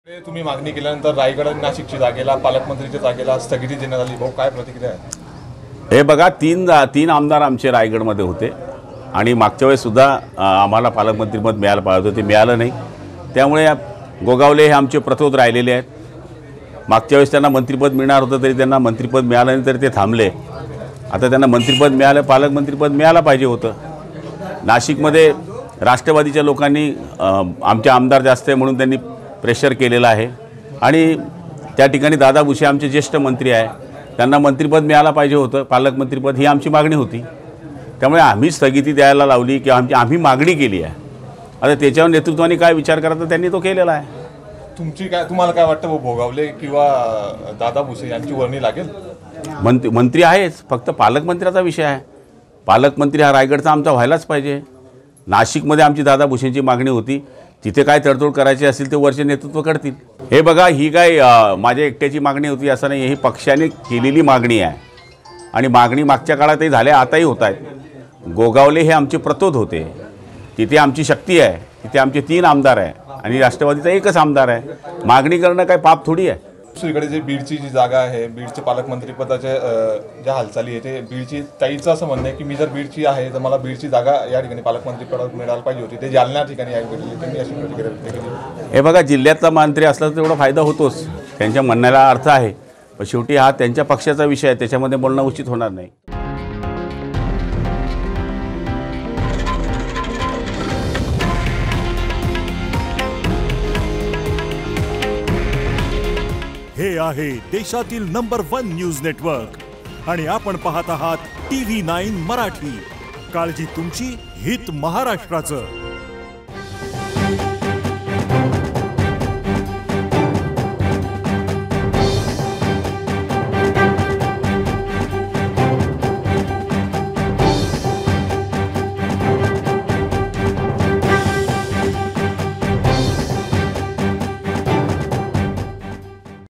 तुम्ही मागणी केल्यानंतर रायगड आणि नाशिकच्या जागेला पालकमंत्रीच्या जागेला स्थगिती देण्यात आली। भाऊ काय प्रतिक्रिया आहे? हे बघा तीन आमदार आमचे रायगडमध्ये होते आणि मागच्या वेळेस सुद्धा आम्हाला पालकमंत्रीपद मिळालं पाहिजे होतं, ते मिळालं नाही। त्यामुळे गोगावले हे आमचे प्रतोद राहिलेले आहेत। मागच्या वेळेस त्यांना मंत्रिपद मिळणार होतं तरी त्यांना मंत्रिपद मिळालं नाही, तरी ते थांबले। आता त्यांना मंत्रिपद मिळालं, पालकमंत्रीपद मिळालं पाहिजे होतं। नाशिकमध्ये राष्ट्रवादीच्या लोकांनी आमचे आमदार जास्त आहे म्हणून त्यांनी प्रेशर केलेलं आहे आणि त्या ठिकाणी दादा भुसे आमचे ज्येष्ठ मंत्री आहे, त्यांना मंत्रिपद मिळालं पाहिजे होतं, पालकमंत्रीपद ही आमची मागणी होती। त्यामुळे आम्ही स्थगिती द्यायला लावली की आम्ही मागणी केली आहे। आता त्याच्यावर नेतृत्वाने काय विचार करायचा त्यांनी तो केलेला आहे। तुम्हाला काय वाटतं भोगावले किंवा दादा भुसे यांची वर्णी लागेल? मंत्री आहेच, फक्त पालकमंत्र्याचा विषय आहे। पालकमंत्री हा रायगडचा आमचा व्हायलाच पाहिजे। नाशिकमध्ये आमची दादा भुसेंची मागणी होती, तिथे काय तडतोड करायची असेल ते वरचे नेतृत्व करतील। हे बघा, ही काय माझ्या एकट्याची मागणी होती असं नाही, ही पक्षाने केलेली मागणी आहे आणि मागणी मागच्या काळातही झाल्या, आताही होत आहेत। गोगावले हे आमचे प्रतोद होते, तिथे आमची शक्ती आहे, तिथे आमचे 3 आमदार आहे आणि राष्ट्रवादीचा एकच आमदार आहे। मागणी करणं काय पाप थोडी आहे। दुसरीकडे जे बीडची जी जागा आहे, बीडच्या पालकमंत्रीपदाच्या ज्या हालचाली आहे ते बीडची ताईचं असं म्हणणं आहे की मी जर बीडची आहे तर मला बीडची जागा या ठिकाणी पालकमंत्रीपदात मिळायला पाहिजे होती, ते जालना ठिकाणी आहे भेटली, त्यांनी अशी प्रतिक्रिया व्यक्त केली। हे बघा, जिल्ह्यातला मंत्री असला तर तेवढा फायदा होतोच, त्यांच्या म्हणण्याला अर्थ आहे, पण शेवटी हा त्यांच्या पक्षाचा विषय आहे, त्याच्यामध्ये बोलणं उचित होणार नाही। हे आहे देशातील नंबर 1 न्यूज नेटवर्क आणि आपण पाहत आहात TV9 मराठी। काळजी तुमची, हित महाराष्ट्राचं।